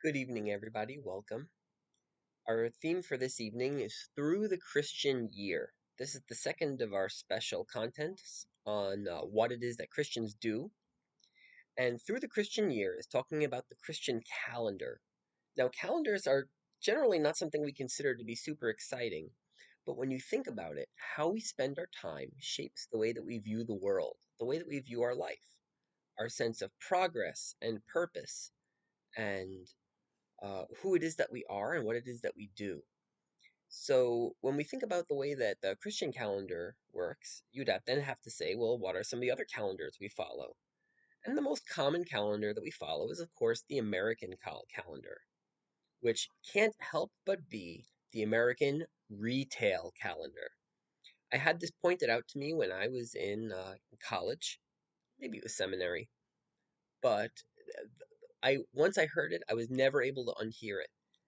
Good evening, everybody. Welcome. Our theme for this evening is Through the Christian Year. This is the second of our special contents on what it is that Christians do. And Through the Christian Year is talking about the Christian calendar. Now, calendars are generally not something we consider to be super exciting, but when you think about it, how we spend our time shapes the way that we view the world, the way that we view our life, our sense of progress and purpose, and who it is that we are and what it is that we do. So when we think about the way that the Christian calendar works, then have to say, well, what are some of the other calendars we follow? And the most common calendar that we follow is, of course, the American calendar, which can't help but be the American retail calendar. I had this pointed out to me when I was in college, maybe it was seminary, but I once I heard it, I was never able to unhear it,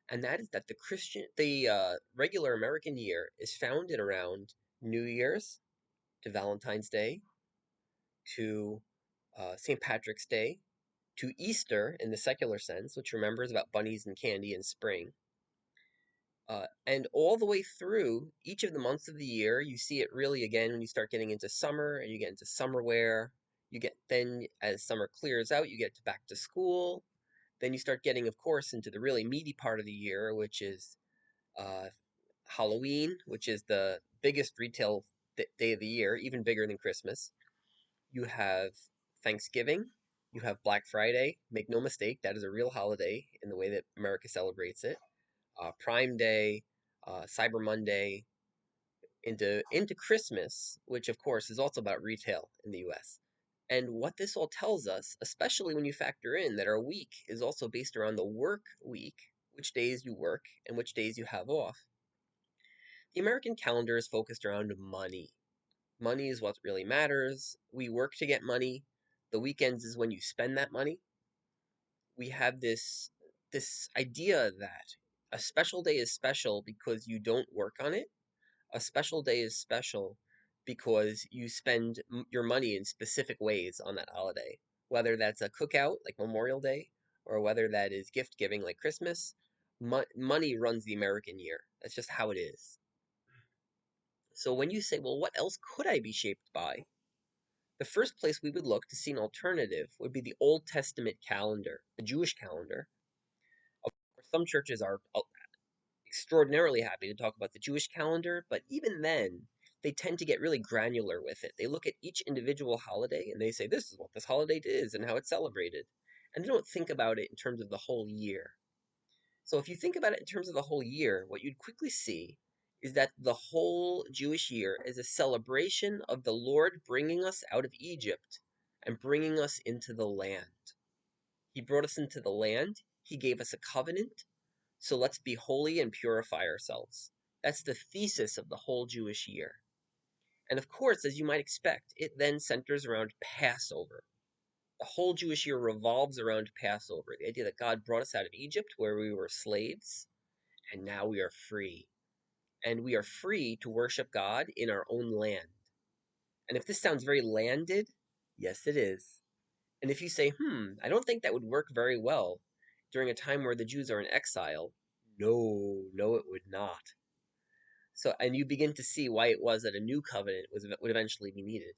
and that is that the regular American year is founded around New Year's to Valentine's Day to St. Patrick's Day to Easter in the secular sense, which remembers about bunnies and candy in spring, and all the way through each of the months of the year. You see it really again when you start getting into summer and you get into summer wear. You get then as summer clears out, you get to back to school. Then you start getting, of course, into the really meaty part of the year, which is uh, Halloween, which is the biggest retail day of the year, even bigger than Christmas. You have Thanksgiving. You have Black Friday. Make no mistake, that is a real holiday in the way that America celebrates it. Prime Day, Cyber Monday, into Christmas, which of course is also about retail in the US. And what this all tells us, especially when you factor in that our week is also based around the work week, which days you work and which days you have off, the American calendar is focused around money. Money is what really matters. We work to get money. The weekends is when you spend that money. We have this idea that a special day is special because you don't work on it. A special day is special because you spend your money in specific ways on that holiday, whether that's a cookout like Memorial Day or whether that is gift giving like Christmas. Money runs the American year. That's just how it is. So when you say, well, what else could I be shaped by? The first place we would look to see an alternative would be the Old Testament calendar, the Jewish calendar. Of course, some churches are extraordinarily happy to talk about the Jewish calendar, but even then, they tend to get really granular with it. They look at each individual holiday and they say, this is what this holiday is and how it's celebrated. And they don't think about it in terms of the whole year. So if you think about it in terms of the whole year, what you'd quickly see is that the whole Jewish year is a celebration of the Lord bringing us out of Egypt and bringing us into the land. He brought us into the land, He gave us a covenant, so let's be holy and purify ourselves. That's the thesis of the whole Jewish year. And of course, as you might expect, it then centers around Passover. The whole Jewish year revolves around Passover, the idea that God brought us out of Egypt where we were slaves, and now we are free. And we are free to worship God in our own land. And if this sounds very landed, yes, it is. And if you say, I don't think that would work very well during a time where the Jews are in exile, no, no, it would not. So, and you begin to see why it was that a new covenant would eventually be needed.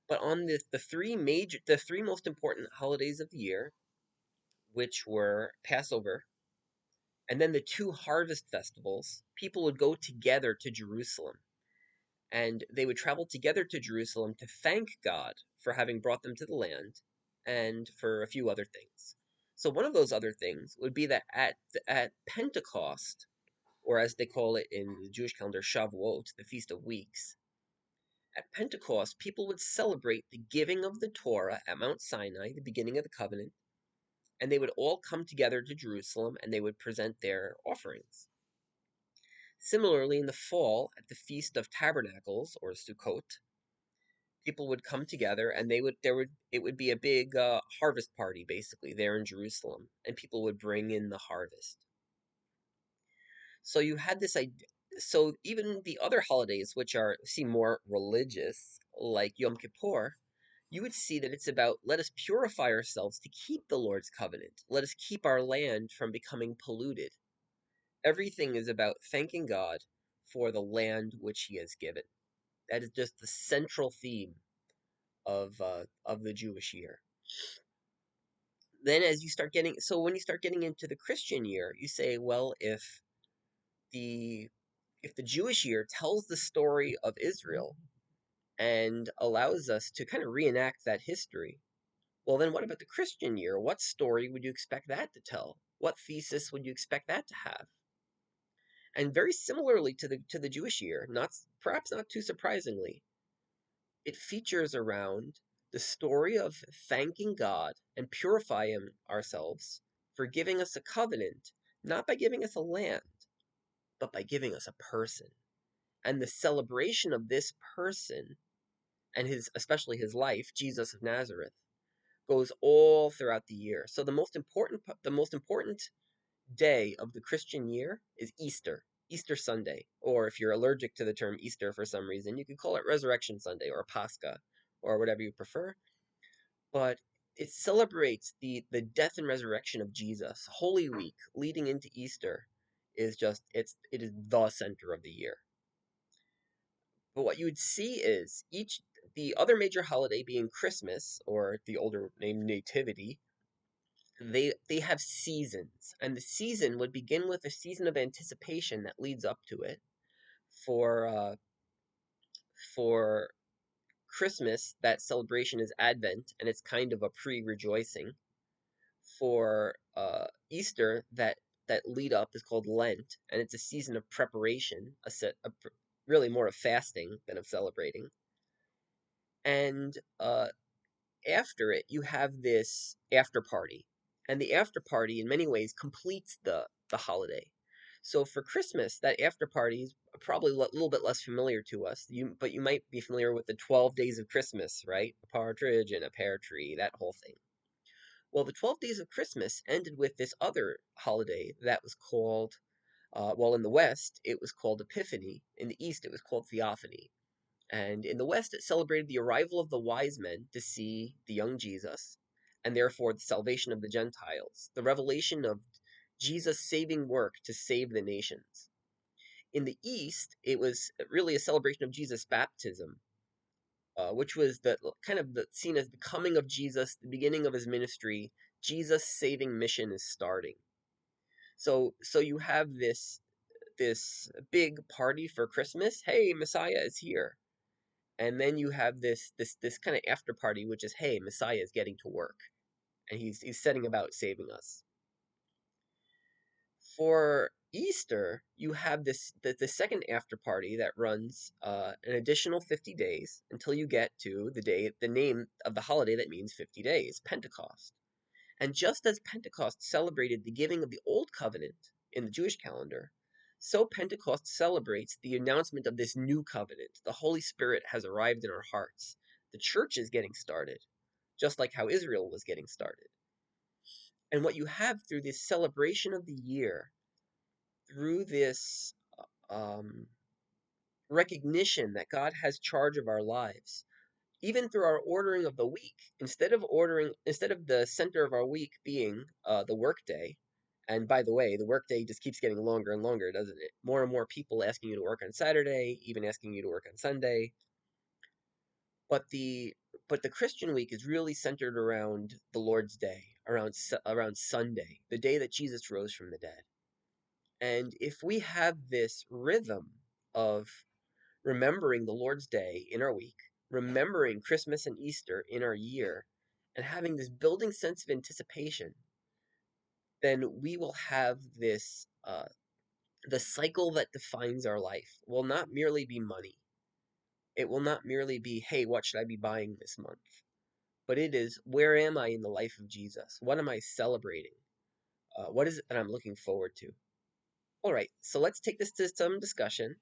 But on the three most important holidays of the year, which were Passover, and then the two harvest festivals, people would go together to Jerusalem. And they would travel together to Jerusalem to thank God for having brought them to the land and for a few other things. So one of those other things would be that at Pentecost, or as they call it in the Jewish calendar, Shavuot, the Feast of Weeks, at Pentecost, people would celebrate the giving of the Torah at Mount Sinai, the beginning of the covenant, and they would all come together to Jerusalem and they would present their offerings. Similarly, in the fall, at the Feast of Tabernacles, or Sukkot, people would come together and it would be a big harvest party basically there in Jerusalem, and people would bring in the harvest. So you had this idea. So even the other holidays, which seem more religious, like Yom Kippur, you would see that it's about let us purify ourselves to keep the Lord's covenant. Let us keep our land from becoming polluted. Everything is about thanking God for the land which He has given. That is just the central theme of the Jewish year. Then, as you start getting when you start getting into the Christian year, you say, well, the if the Jewish year tells the story of Israel and allows us to kind of reenact that history, well, then what about the Christian year? What story would you expect that to tell? What thesis would you expect that to have? And very similarly to the Jewish year, perhaps not too surprisingly, it features around the story of thanking God and purifying ourselves for giving us a covenant, not by giving us a land, but by giving us a person. And the celebration of this person and especially his life, Jesus of Nazareth, goes all throughout the year. So the most important day of the Christian year is Easter, Easter Sunday, or if you're allergic to the term Easter for some reason, you could call it Resurrection Sunday or Pascha or whatever you prefer. But it celebrates the death and resurrection of Jesus. Holy Week leading into Easter it is the center of the year. But what you would see is the other major holiday being Christmas, or the older name Nativity, they have seasons, and the season would begin with a season of anticipation that leads up to it. For Christmas, that celebration is Advent, and it's kind of a pre-rejoicing. For Easter, that lead up is called Lent, and it's a season of preparation, really more of fasting than of celebrating. And after it, you have this after party, and the after party, in many ways, completes the holiday. So for Christmas, that after party is probably a little bit less familiar to us. But you might be familiar with the 12 days of Christmas, right? A partridge in a pear tree, that whole thing. Well, the 12 days of Christmas ended with this other holiday that was called, well, in the West, it was called Epiphany. In the East, it was called Theophany. And in the West, it celebrated the arrival of the wise men to see the young Jesus, and therefore the salvation of the Gentiles, the revelation of Jesus' saving work to save the nations. In the East, it was really a celebration of Jesus' baptism, which was seen as the coming of Jesus, the beginning of his ministry. Jesus' saving mission is starting. So you have this big party for Christmas. Hey, Messiah is here. And then you have this kind of after party, which is, hey, Messiah is getting to work, and he's setting about saving us. For Easter, you have the second after party that runs an additional 50 days until you get to the name of the holiday that means 50 days, Pentecost. And just as Pentecost celebrated the giving of the Old Covenant in the Jewish calendar, so Pentecost celebrates the announcement of this new covenant. The Holy Spirit has arrived in our hearts. The church is getting started, just like how Israel was getting started. And what you have through this celebration of the year, through this um, recognition that God has charge of our lives, even through our ordering of the week, instead of the center of our week being the workday. And by the way, the workday just keeps getting longer and longer, doesn't it? More and more people asking you to work on Saturday, even asking you to work on Sunday. But the Christian week is really centered around the Lord's Day, around Sunday, the day that Jesus rose from the dead. And if we have this rhythm of remembering the Lord's Day in our week, remembering Christmas and Easter in our year, and having this building sense of anticipation, then we will have the cycle that defines our life will not merely be money. It will not merely be, hey, what should I be buying this month? But it is, where am I in the life of Jesus? What am I celebrating? What is it that I'm looking forward to? All right, so let's take this to some discussion,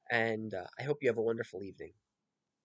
and I hope you have a wonderful evening.